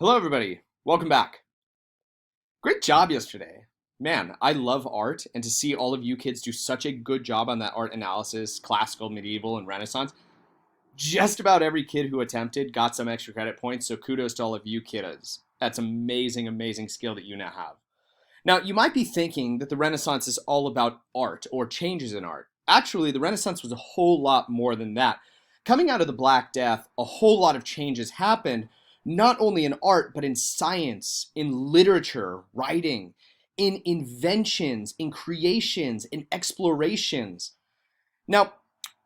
Hello, everybody. Welcome back. Great job yesterday. Man, I love art, and to see all of you kids do such a good job on that art analysis, classical, medieval, and Renaissance. Just about every kid who attempted got some extra credit points, so kudos to all of you kiddos. That's amazing, amazing skill that you now have. Now, you might be thinking that the Renaissance is all about art or changes in art. Actually, the Renaissance was a whole lot more than that. Coming out of the Black Death, a whole lot of changes happened, not only in art, but in science, in literature, writing, in inventions, in creations, in explorations. Now,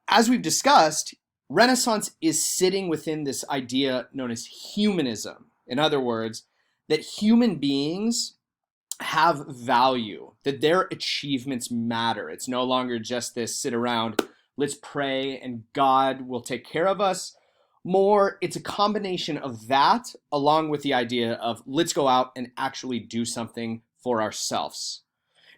as we've discussed, Renaissance is sitting within this idea known as humanism. In other words, that human beings have value, that their achievements matter. It's no longer just this sit around, let's pray and God will take care of us. More, it's a combination of that along with the idea of let's go out and actually do something for ourselves.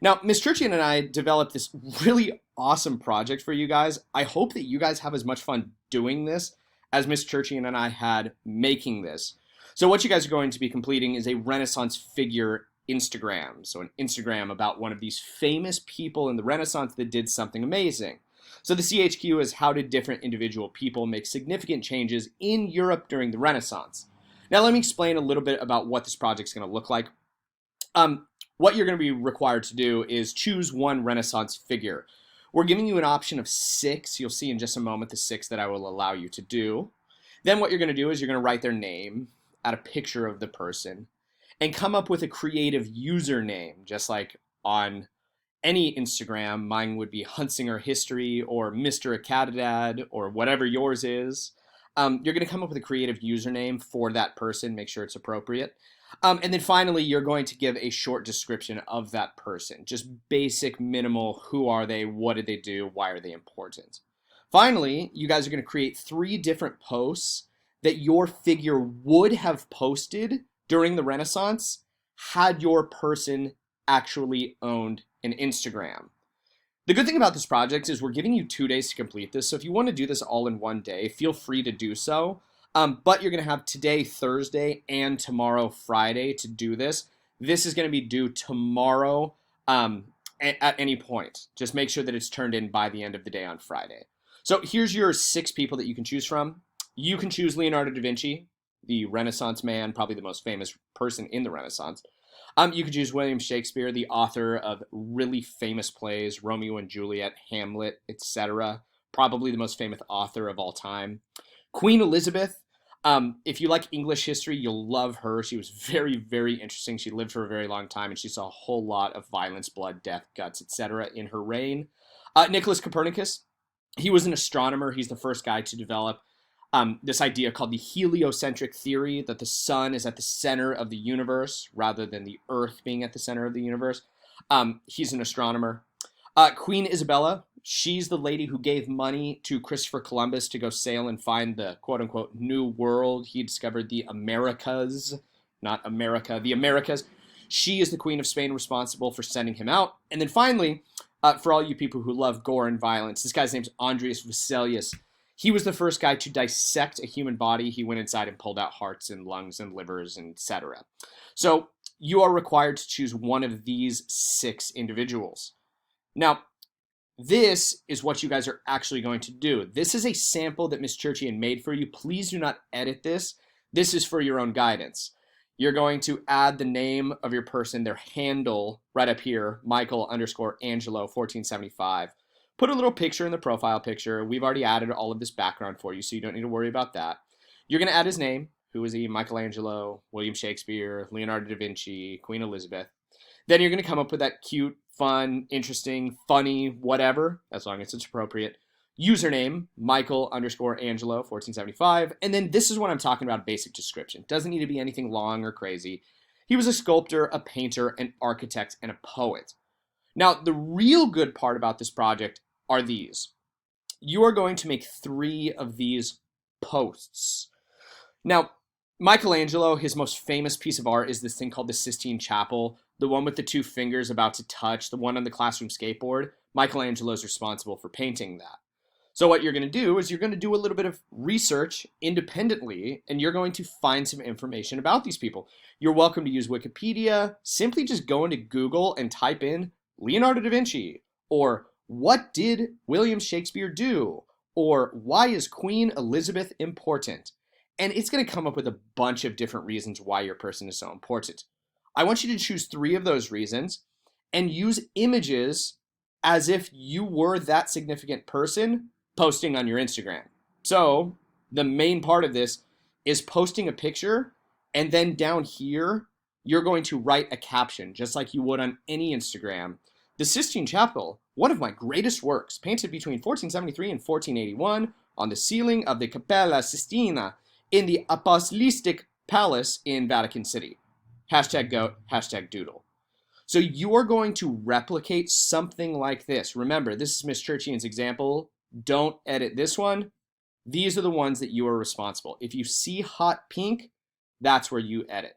Now, Miss Churchian and I developed this really awesome project for you guys. I hope that you guys have as much fun doing this as Miss Churchian and I had making this. So what you guys are going to be completing is a Renaissance figure Instagram. So an Instagram about one of these famous people in the Renaissance that did something amazing. So the CHQ is how did different individual people make significant changes in Europe during the Renaissance. Now let me explain a little bit about what this project is going to look like. What you're going to be required to do is choose one Renaissance figure. We're giving you an option of 6. You'll see in just a moment the 6 that I will allow you to do. Then what you're going to do is you're going to write their name, add a picture of the person, and come up with a creative username, just like on any Instagram. Mine would be Huntsinger History or Mr. Acadadad or whatever yours is. You're going to come up with a creative username for that person, make sure it's appropriate. And then finally, you're going to give a short description of that person, just basic, minimal, who are they, what did they do, why are they important. Finally, you guys are going to create 3 different posts that your figure would have posted during the Renaissance had your person actually owned an Instagram. The good thing about this project is we're giving you 2 days to complete this, so if you want to do this all in one day, feel free to do so. But you're going to have today, Thursday, and tomorrow, Friday, to do this. This is going to be due tomorrow at any point. Just make sure that it's turned in by the end of the day on Friday. So here's your 6 people that you can choose from. You can choose Leonardo da Vinci, the Renaissance man, probably the most famous person in the Renaissance. You could choose William Shakespeare, the author of really famous plays, Romeo and Juliet, Hamlet, etc. Probably the most famous author of all time. Queen Elizabeth, if you like English history, you'll love her. She was very, very interesting. She lived for a very long time, and she saw a whole lot of violence, blood, death, guts, etc. in her reign. Nicholas Copernicus, he was an astronomer. He's the first guy to develop this idea called the heliocentric theory, that the sun is at the center of the universe rather than the earth being at the center of the universe. He's an astronomer. Queen Isabella, she's the lady who gave money to Christopher Columbus to go sail and find the quote-unquote new world. He discovered the Americas, not America, the Americas. She is the Queen of Spain responsible for sending him out. And then finally, for all you people who love gore and violence, this guy's name's Andreas Vesalius. He was the first guy to dissect a human body. He went inside and pulled out hearts and lungs and livers, etc. So you are required to choose one of these 6 individuals. Now, this is what you guys are actually going to do. This is a sample that Miss Churchian made for you. Please do not edit this. This is for your own guidance. You're going to add the name of your person, their handle right up here, Michael_Angelo 1475. Put a little picture in the profile picture. We've already added all of this background for you, so you don't need to worry about that. You're going to add his name. Who is he? Michelangelo, William Shakespeare, Leonardo da Vinci, Queen Elizabeth. Then you're going to come up with that cute, fun, interesting, funny, whatever, as long as it's appropriate, username, Michael_Angelo 1475. And then this is what I'm talking about, basic description. Doesn't need to be anything long or crazy. He was a sculptor, a painter, an architect, and a poet. Now, the real good part about this project are these. You are going to make 3 of these posts. Now, Michelangelo, his most famous piece of art is this thing called the Sistine Chapel, the one with the 2 fingers about to touch, the one on the classroom skateboard. Michelangelo is responsible for painting that. So what you're going to do is you're going to do a little bit of research independently, and you're going to find some information about these people. You're welcome to use Wikipedia. Simply just go into Google and type in Leonardo da Vinci, or what did William Shakespeare do, or why is Queen Elizabeth important? And it's going to come up with a bunch of different reasons why your person is so important. I want you to choose 3 of those reasons and use images as if you were that significant person posting on your Instagram. So the main part of this is posting a picture, and then down here, you're going to write a caption, just like you would on any Instagram. The Sistine Chapel, one of my greatest works, painted between 1473 and 1481 on the ceiling of the Cappella Sistina in the Apostolic Palace in Vatican City. Hashtag goat, hashtag doodle. So you are going to replicate something like this. Remember, this is Miss Churchian's example. Don't edit this one. These are the ones that you are responsible. If you see hot pink, that's where you edit.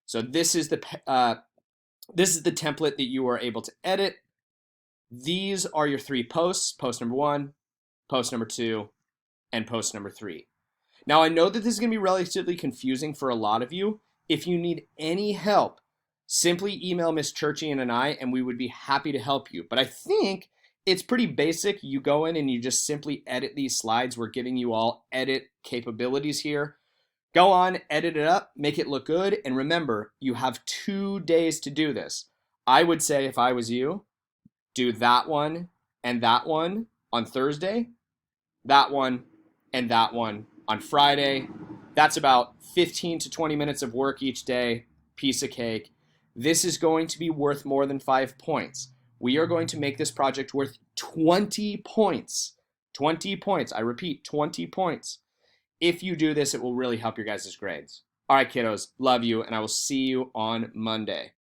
So this is the template that you are able to edit. These are your 3 posts: post number 1, post number 2, and post number 3. Now I know that this is going to be relatively confusing for a lot of you. If you need any help, simply email Miss Churchian and I, and we would be happy to help you. But I think it's pretty basic. You go in and you just simply edit these slides. We're giving you all edit capabilities here. Go on, edit it up, make it look good. And remember, you have 2 days to do this. I would say, if I was you, do that one and that one on Thursday, that one and that one on Friday. That's about 15 to 20 minutes of work each day. Piece of cake. This is going to be worth more than 5 points. We are going to make this project worth 20 points. 20 points. I repeat, 20 points. If you do this, it will really help your guys' grades. All right, kiddos, love you, and I will see you on Monday.